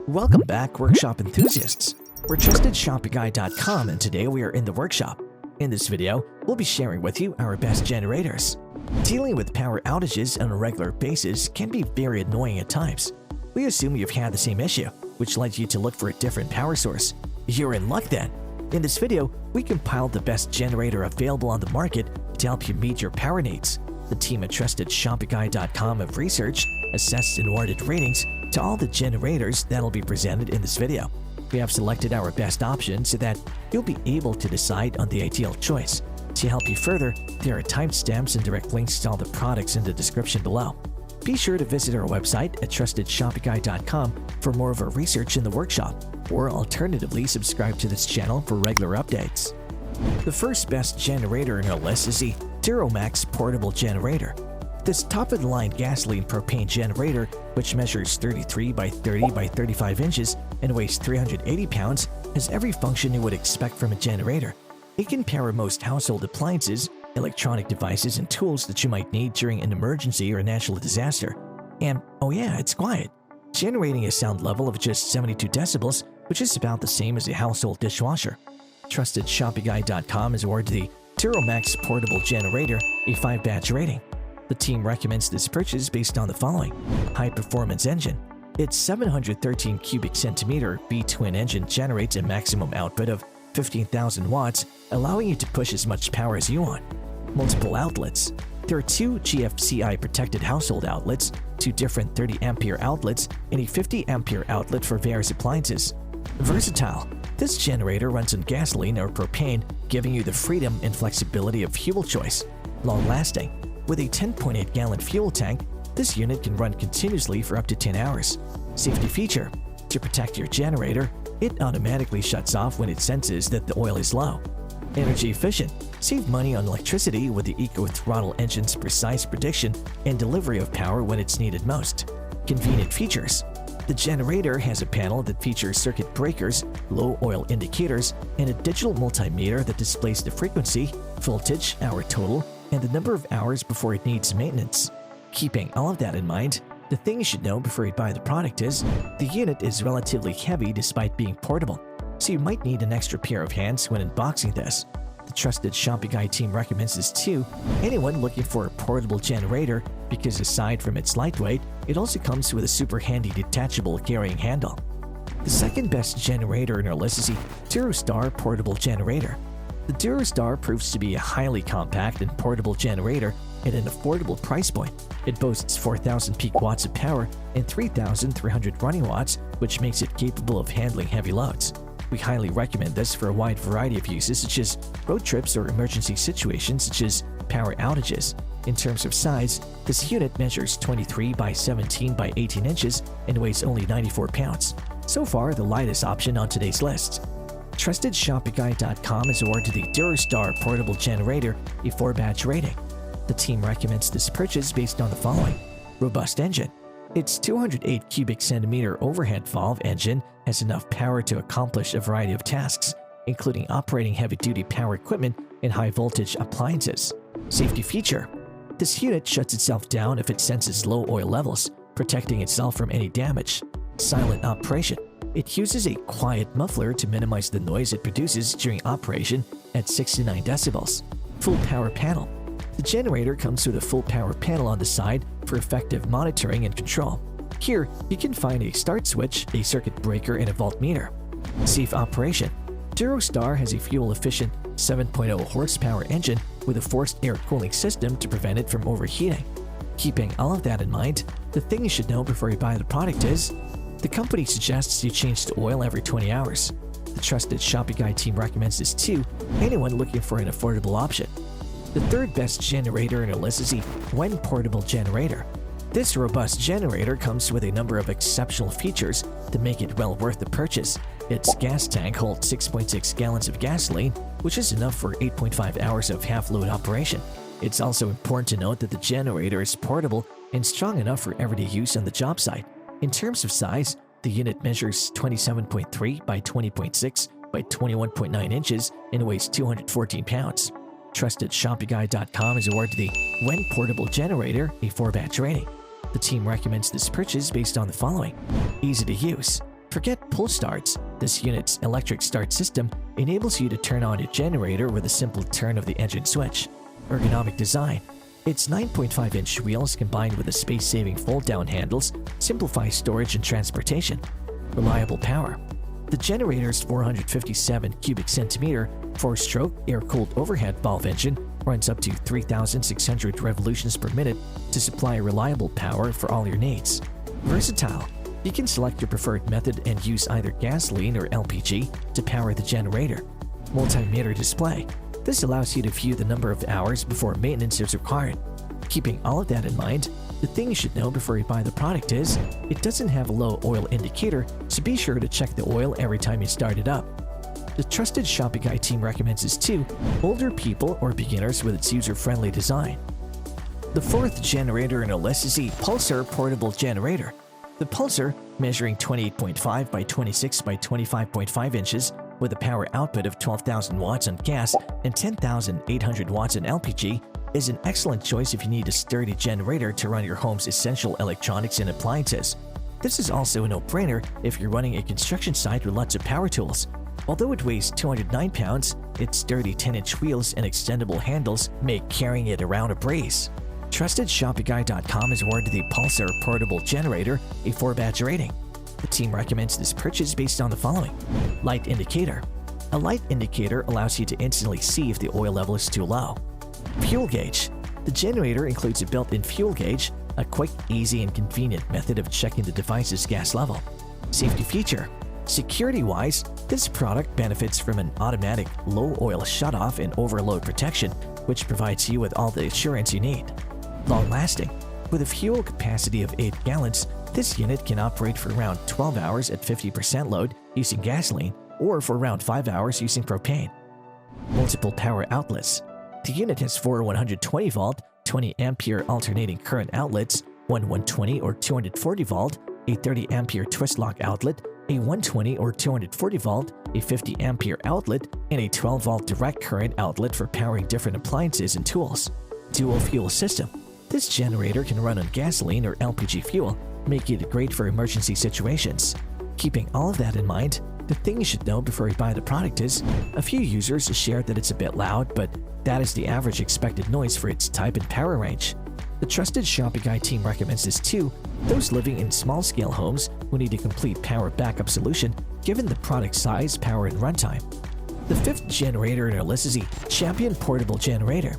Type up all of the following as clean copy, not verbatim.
Welcome back, workshop enthusiasts. We're TrustedShopGuy.com and today we are in the workshop. In this video, we'll be sharing with you our best generators. Dealing with power outages on a regular basis can be very annoying at times. We assume you've had the same issue, which led you to look for a different power source. You're in luck then. In this video, we compiled the best generator available on the market to help you meet your power needs. The team at TrustedShopGuy.com have researched, assessed, and awarded ratings to all the generators that'll be presented in this video. We have selected our best option so that you'll be able to decide on the ideal choice. To help you further, there are timestamps and direct links to all the products in the description below. Be sure to visit our website at TrustedShopGuy.com for more of our research in the workshop, or alternatively subscribe to this channel for regular updates. The first best generator in our list is the DuroMax Portable Generator. This top-of-the-line gasoline propane generator, which measures 33 by 30 by 35 inches and weighs 380 pounds, has every function you would expect from a generator. It can power most household appliances, electronic devices, and tools that you might need during an emergency or a natural disaster. And oh yeah, it's quiet, generating a sound level of just 72 decibels, which is about the same as a household dishwasher. TrustedShopGuy.com has awarded the DuroMax Portable Generator a 5-batch rating. The team recommends this purchase based on the following: high-performance engine. Its 713 cubic centimeter B-twin engine generates a maximum output of 15,000 watts, allowing you to push as much power as you want. Multiple outlets. There are 2 GFCI protected household outlets, 2 different 30-ampere outlets, and a 50-ampere outlet for various appliances. Versatile. This generator runs on gasoline or propane, giving you the freedom and flexibility of fuel choice. Long-lasting. With a 10.8-gallon fuel tank, this unit can run continuously for up to 10 hours. Safety feature. To protect your generator, it automatically shuts off when it senses that the oil is low. Energy efficient. Save money on electricity with the eco-throttle engine's precise prediction and delivery of power when it's needed most. Convenient features. The generator has a panel that features circuit breakers, low oil indicators, and a digital multimeter that displays the frequency, voltage, hour total, and the number of hours before it needs maintenance. Keeping all of that in mind, the thing you should know before you buy the product is the unit is relatively heavy despite being portable, so you might need an extra pair of hands when unboxing this. The Trusted Shopify team recommends this to anyone looking for a portable generator because aside from its lightweight, it also comes with a super handy detachable carrying handle. The second best generator in our list is the DuroStar Portable Generator. The DuroStar proves to be a highly compact and portable generator at an affordable price point. It boasts 4,000 peak watts of power and 3,300 running watts, which makes it capable of handling heavy loads. We highly recommend this for a wide variety of uses such as road trips or emergency situations such as power outages. In terms of size, this unit measures 23 by 17 by 18 inches and weighs only 94 pounds. So far, the lightest option on today's list. TrustedShopGuy.com has awarded the DuroStar Portable Generator a 4-batch rating. The team recommends this purchase based on the following: robust engine. Its 208 cubic centimeter overhead valve engine has enough power to accomplish a variety of tasks, including operating heavy-duty power equipment and high-voltage appliances. Safety feature. This unit shuts itself down if it senses low oil levels, protecting itself from any damage. Silent operation. It uses a quiet muffler to minimize the noise it produces during operation at 69 decibels. Full power panel. The generator comes with a full power panel on the side for effective monitoring and control. Here, you can find a start switch, a circuit breaker, and a voltmeter. Safe operation. DuroStar has a fuel-efficient 7.0 horsepower engine with a forced air cooling system to prevent it from overheating. Keeping all of that in mind, the thing you should know before you buy the product is the company suggests you change the oil every 20 hours. The Trusted Shopify team recommends this to anyone looking for an affordable option. The third best generator in our list is the WEN Portable Generator. This robust generator comes with a number of exceptional features that make it well worth the purchase. Its gas tank holds 6.6 gallons of gasoline, which is enough for 8.5 hours of half-load operation. It's also important to note that the generator is portable and strong enough for everyday use on the job site. In terms of size, the unit measures 27.3 by 20.6 by 21.9 inches and weighs 214 pounds. TrustedShopGuy.com has awarded the WEN Portable Generator a 4-batch rating. The team recommends this purchase based on the following: easy to use. Forget pull starts. This unit's electric start system enables you to turn on your generator with a simple turn of the engine switch. Ergonomic design. Its 9.5-inch wheels combined with the space-saving fold-down handles simplify storage and transportation. Reliable power. The generator's 457 cubic centimeter 4-stroke air-cooled overhead valve engine runs up to 3,600 revolutions per minute to supply reliable power for all your needs. Versatile. You can select your preferred method and use either gasoline or LPG to power the generator. Multimeter display. This allows you to view the number of hours before maintenance is required. Keeping all of that in mind, the thing you should know before you buy the product is, it doesn't have a low oil indicator, so be sure to check the oil every time you start it up. The trusted Shopping Guy team recommends this to older people or beginners with its user-friendly design. The fourth generator in our list is the Pulsar Portable Generator. The Pulsar, measuring 28.5 by 26 by 25.5 inches with a power output of 12,000 watts on gas and 10,800 watts on LPG, is an excellent choice if you need a sturdy generator to run your home's essential electronics and appliances. This is also a no-brainer if you're running a construction site with lots of power tools. Although it weighs 209 pounds, its sturdy 10-inch wheels and extendable handles make carrying it around a breeze. TrustedShoppingGuy.com has awarded the Pulsar Portable Generator a 4-badge rating. The team recommends this purchase based on the following. Light indicator. A light indicator allows you to instantly see if the oil level is too low. Fuel gauge. The generator includes a built-in fuel gauge, a quick, easy, and convenient method of checking the device's gas level. Safety feature. Security-wise, this product benefits from an automatic low-oil shutoff and overload protection, which provides you with all the assurance you need. Long-lasting. With a fuel capacity of 8 gallons, this unit can operate for around 12 hours at 50% load using gasoline or for around 5 hours using propane. Multiple power outlets. The unit has 4 120-volt, 20-ampere alternating current outlets, one 120 or 240-volt, a 30-ampere twist-lock outlet, a 120 or 240-volt, a 50-ampere outlet, and a 12-volt direct current outlet for powering different appliances and tools. Dual fuel system. This generator can run on gasoline or LPG fuel, making it great for emergency situations. Keeping all of that in mind, the thing you should know before you buy the product is, a few users shared that it's a bit loud, but that is the average expected noise for its type and power range. The trusted Shopping Guy team recommends this to those living in small-scale homes who need a complete power backup solution given the product's size, power, and runtime. The fifth generator in our list is the Champion Portable Generator.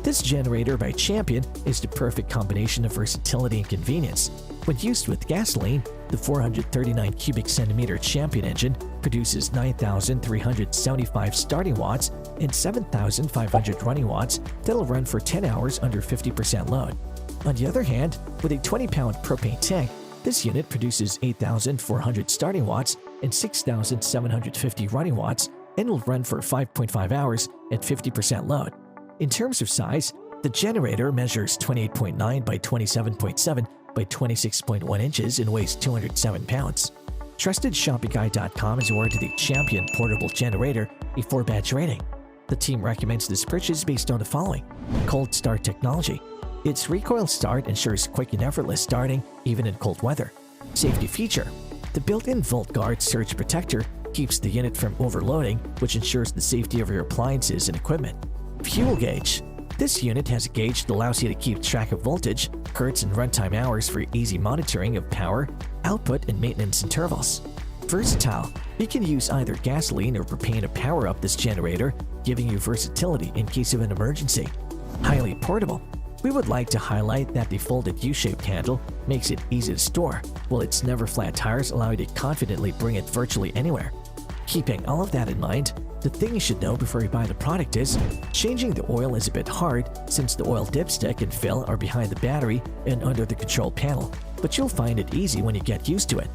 This generator by Champion is the perfect combination of versatility and convenience. When used with gasoline, the 439 cubic centimeter Champion engine produces 9,375 starting watts and 7,500 running watts that'll run for 10 hours under 50% load. On the other hand, with a 20-pound propane tank, this unit produces 8,400 starting watts and 6,750 running watts and will run for 5.5 hours at 50% load. In terms of size, the generator measures 28.9 by 27.7 by 26.1 inches and weighs 207 pounds. TrustedShoppingGuy.com has awarded the Champion Portable Generator a 4-badge rating. The team recommends this purchase based on the following. Cold start technology. Its recoil start ensures quick and effortless starting even in cold weather. Safety feature. The built-in Volt Guard surge protector keeps the unit from overloading, which ensures the safety of your appliances and equipment. Fuel gauge. This unit has a gauge that allows you to keep track of voltage, hertz, and runtime hours for easy monitoring of power, output, and maintenance intervals. Versatile. You can use either gasoline or propane to power up this generator, giving you versatility in case of an emergency. Highly portable. We would like to highlight that the folded U-shaped handle makes it easy to store, while its never flat tires allow you to confidently bring it virtually anywhere. Keeping all of that in mind, the thing you should know before you buy the product is, changing the oil is a bit hard since the oil dipstick and fill are behind the battery and under the control panel, but you'll find it easy when you get used to it.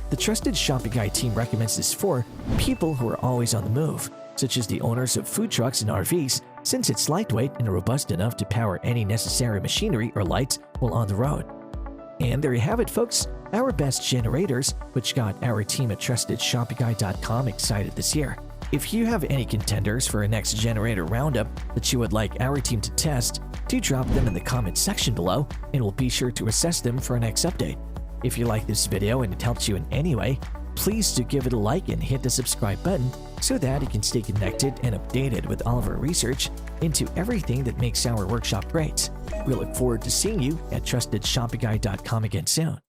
The trusted Shopping Guy team recommends this for people who are always on the move, such as the owners of food trucks and RVs, since it's lightweight and robust enough to power any necessary machinery or lights while on the road. And there you have it, folks, our best generators, which got our team at TrustedShoppingGuy.com excited this year. If you have any contenders for a next generator roundup that you would like our team to test, do drop them in the comment section below and we'll be sure to assess them for our next update. If you like this video and it helps you in any way, Please do give it a like and hit the subscribe button so that you can stay connected and updated with all of our research into everything that makes our workshop great. We look forward to seeing you at TrustedShoppingGuide.com again soon.